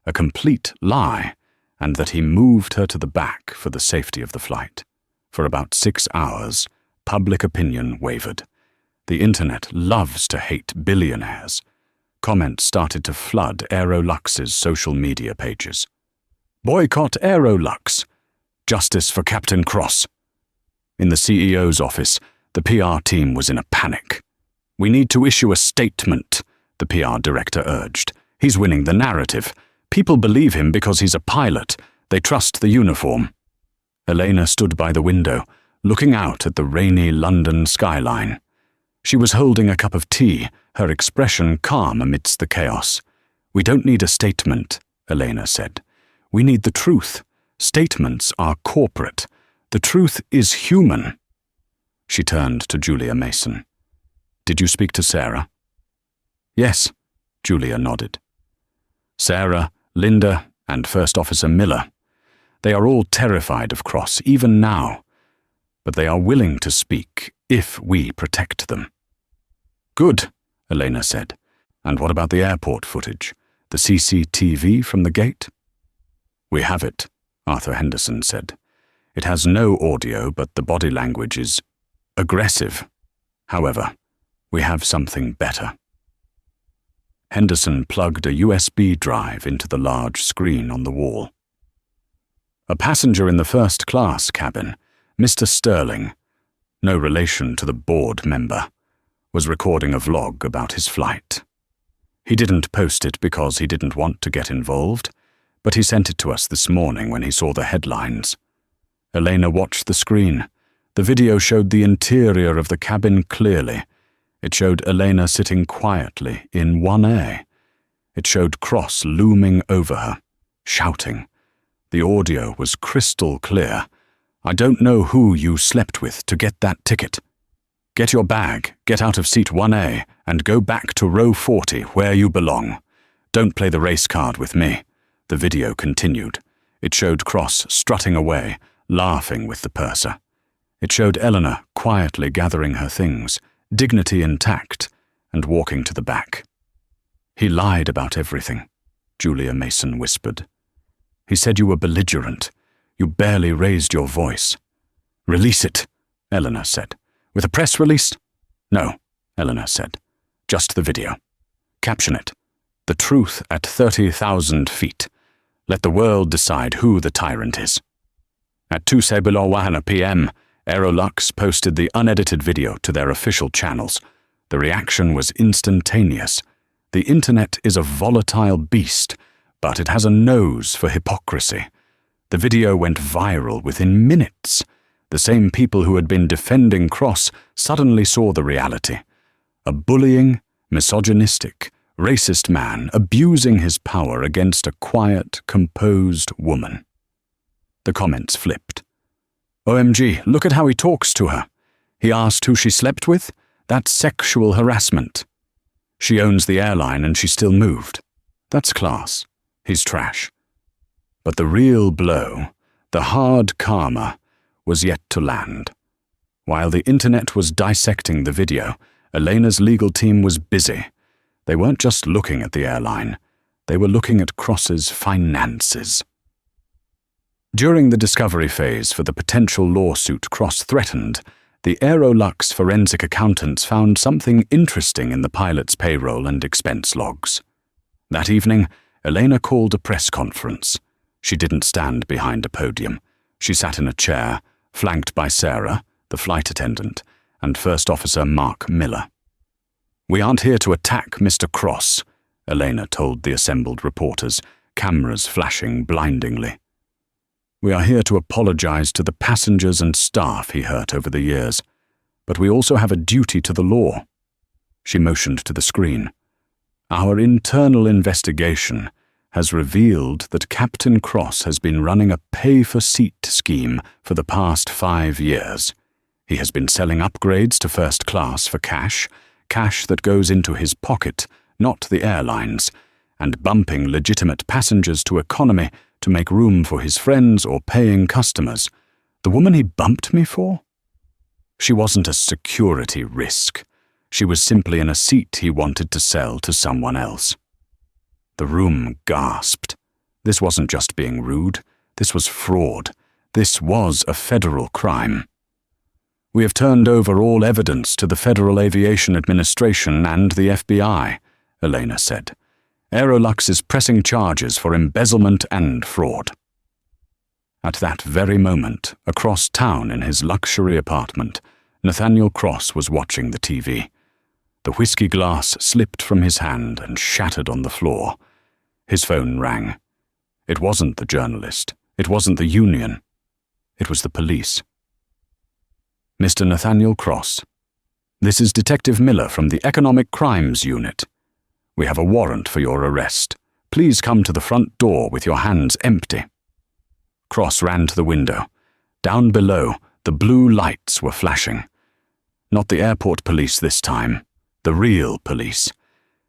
Speaker 1: a complete lie, and that he moved her to the back for the safety of the flight. For about 6 hours, public opinion wavered. The internet loves to hate billionaires. Comments started to flood Aerolux's social media pages. Boycott Aerolux. Justice for Captain Cross. In the CEO's office, the PR team was in a panic. We need to issue a statement, the PR director urged. He's winning the narrative. People believe him because he's a pilot. They trust the uniform. Elena stood by the window, looking out at the rainy London skyline. She was holding a cup of tea, her expression calm amidst the chaos. We don't need a statement, Elena said. We need the truth. Statements are corporate. The truth is human. She turned to Julia Mason. Did you speak to Sarah? Yes, Julia nodded. Sarah, Linda, and First Officer Miller. They are all terrified of Cross, even now. But they are willing to speak if we protect them. Good, Elena said. And what about the airport footage? The CCTV from the gate? We have it, Arthur Henderson said. It has no audio, but the body language is aggressive. However, we have something better. Henderson plugged a USB drive into the large screen on the wall. A passenger in the first-class cabin, Mr. Sterling. no relation to the board member, was recording a vlog about his flight. He didn't post it because he didn't want to get involved, but he sent it to us this morning when he saw the headlines. Elena watched the screen. The video showed the interior of the cabin clearly. It showed Elena sitting quietly in 1A. It showed Cross looming over her, shouting. The audio was crystal clear. "I don't know who you slept with to get that ticket. Get your bag, get out of seat 1A, and go back to row 40 where you belong. Don't play the race card with me." The video continued. It showed Cross strutting away, laughing with the purser. It showed Eleanor quietly gathering her things, dignity intact, and walking to the back. "He lied about everything," Julia Mason whispered. "He said you were belligerent. You barely raised your voice." "Release it," Eleanor said. "With a press release?" "No," Eleanor said. "Just the video. Caption it. The truth at 30,000 feet. Let the world decide who the tyrant is." At 2:01 p.m., Aerolux posted the unedited video to their official channels. The reaction was instantaneous. The internet is a volatile beast, but it has a nose for hypocrisy. The video went viral within minutes. The same people who had been defending Cross suddenly saw the reality. A bullying, misogynistic, racist man abusing his power against a quiet, composed woman. The comments flipped. "OMG, look at how he talks to her. He asked who she slept with? That's sexual harassment. She owns the airline and she still moved. That's class. He's trash." But the real blow, the hard karma, was yet to land. While the internet was dissecting the video, Elena's legal team was busy. They weren't just looking at the airline. They were looking at Cross's finances. During the discovery phase for the potential lawsuit Cross threatened, the Aerolux forensic accountants found something interesting in the pilot's payroll and expense logs. That evening, Elena called a press conference. She didn't stand behind a podium. She sat in a chair, flanked by Sarah, the flight attendant, and First Officer Mark Miller. "We aren't here to attack Mr. Cross," Elena told the assembled reporters, cameras flashing blindingly. "We are here to apologize to the passengers and staff he hurt over the years, but we also have a duty to the law." She motioned to the screen. "Our internal investigation has revealed that Captain Cross has been running a pay-for-seat scheme for the past 5 years. He has been selling upgrades to first class for cash that goes into his pocket, not the airlines, and bumping legitimate passengers to economy to make room for his friends or paying customers. The woman he bumped me for? She wasn't a security risk. She was simply in a seat he wanted to sell to someone else." The room gasped. This wasn't just being rude. This was fraud. This was a federal crime. "We have turned over all evidence to the Federal Aviation Administration and the FBI," Elena said. "Aerolux is pressing charges for embezzlement and fraud." At that very moment, across town in his luxury apartment, Nathaniel Cross was watching the TV. The whiskey glass slipped from his hand and shattered on the floor. His phone rang. It wasn't the journalist. It wasn't the union. It was the police. "Mr. Nathaniel Cross, this is Detective Miller from the Economic Crimes Unit. We have a warrant for your arrest. Please come to the front door with your hands empty." Cross ran to the window. Down below, the blue lights were flashing. Not the airport police this time. The real police.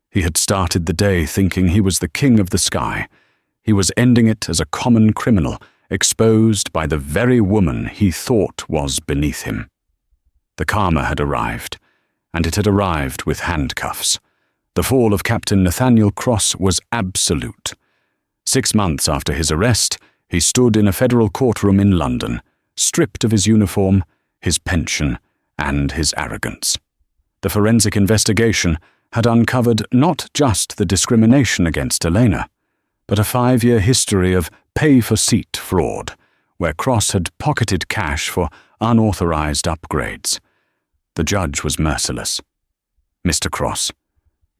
Speaker 1: He had started the day thinking he was the king of the sky. He was ending it as a common criminal, exposed by the very woman he thought was beneath him. The karma had arrived, and it had arrived with handcuffs. The fall of Captain Nathaniel Cross was absolute. 6 months after his arrest, he stood in a federal courtroom in London, stripped of his uniform, his pension, and his arrogance. The forensic investigation had uncovered not just the discrimination against Elena, but a 5-year history of pay-for-seat fraud, where Cross had pocketed cash for unauthorized upgrades. The judge was merciless. "Mr. Cross,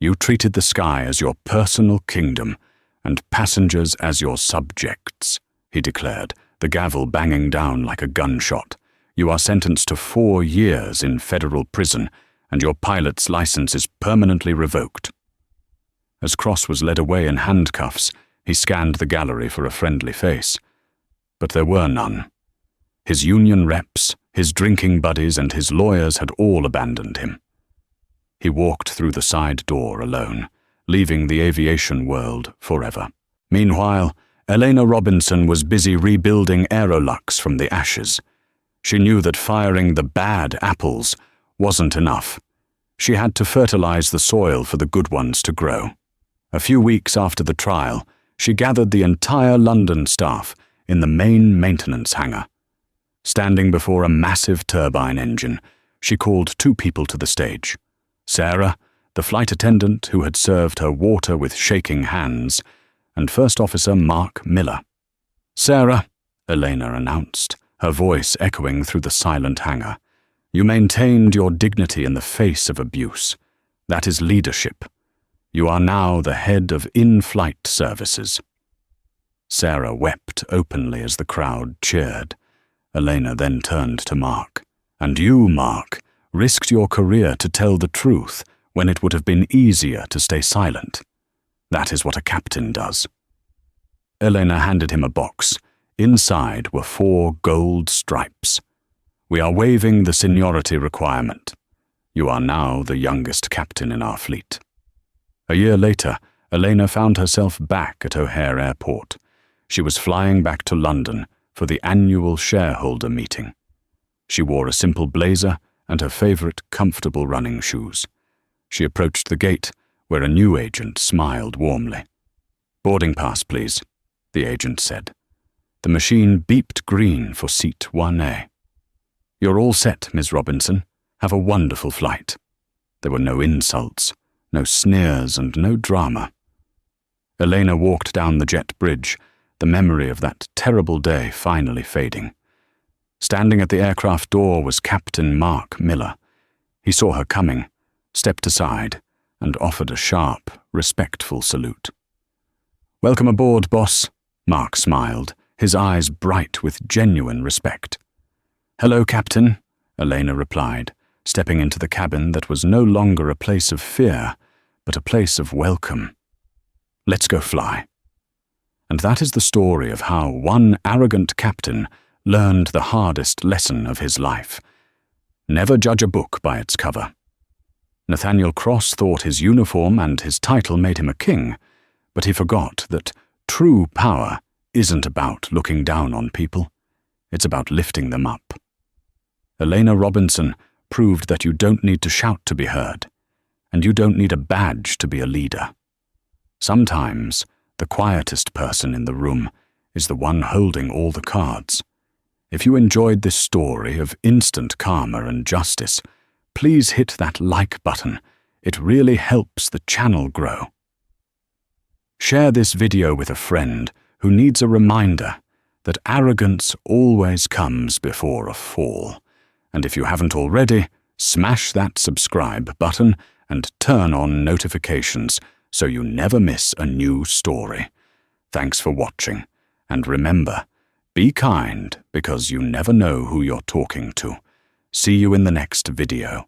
Speaker 1: you treated the sky as your personal kingdom and passengers as your subjects," he declared, the gavel banging down like a gunshot. "You are sentenced to 4 years in federal prison, and your pilot's license is permanently revoked." As Cross was led away in handcuffs, he scanned the gallery for a friendly face. But there were none. His union reps, his drinking buddies, and his lawyers had all abandoned him. He walked through the side door alone, leaving the aviation world forever. Meanwhile, Elena Robinson was busy rebuilding Aerolux from the ashes. She knew that firing the bad apples wasn't enough. She had to fertilize the soil for the good ones to grow. A few weeks after the trial, she gathered the entire London staff in the main maintenance hangar. Standing before a massive turbine engine, she called 2 people to the stage: Sarah, the flight attendant who had served her water with shaking hands, and First Officer Mark Miller. "Sarah," Elena announced, her voice echoing through the silent hangar, "you maintained your dignity in the face of abuse. That is leadership. You are now the head of in-flight services." Sarah wept openly as the crowd cheered. Elena then turned to Mark. "And you, Mark, risked your career to tell the truth when it would have been easier to stay silent. That is what a captain does." Elena handed him a box. Inside were 4 gold stripes. "We are waiving the seniority requirement. You are now the youngest captain in our fleet." A year later, Elena found herself back at O'Hare Airport. She was flying back to London for the annual shareholder meeting. She wore a simple blazer and her favorite comfortable running shoes. She approached the gate, where a new agent smiled warmly. "Boarding pass, please," the agent said. The machine beeped green for seat 1A. "You're all set, Ms. Robinson. Have a wonderful flight." There were no insults, no sneers, and no drama. Elena walked down the jet bridge, the memory of that terrible day finally fading. Standing at the aircraft door was Captain Mark Miller. He saw her coming, stepped aside, and offered a sharp, respectful salute. "Welcome aboard, boss," Mark smiled, his eyes bright with genuine respect. "Hello, Captain," Elena replied, stepping into the cabin that was no longer a place of fear, but a place of welcome. "Let's go fly." And that is the story of how one arrogant captain learned the hardest lesson of his life. Never judge a book by its cover. Nathaniel Cross thought his uniform and his title made him a king, but he forgot that true power isn't about looking down on people. It's about lifting them up. Elena Robinson proved that you don't need to shout to be heard, and you don't need a badge to be a leader. Sometimes, the quietest person in the room is the one holding all the cards. If you enjoyed this story of instant karma and justice, please hit that like button. It really helps the channel grow. Share this video with a friend who needs a reminder that arrogance always comes before a fall. And if you haven't already, smash that subscribe button and turn on notifications so you never miss a new story. Thanks for watching, and remember, be kind because you never know who you're talking to. See you in the next video.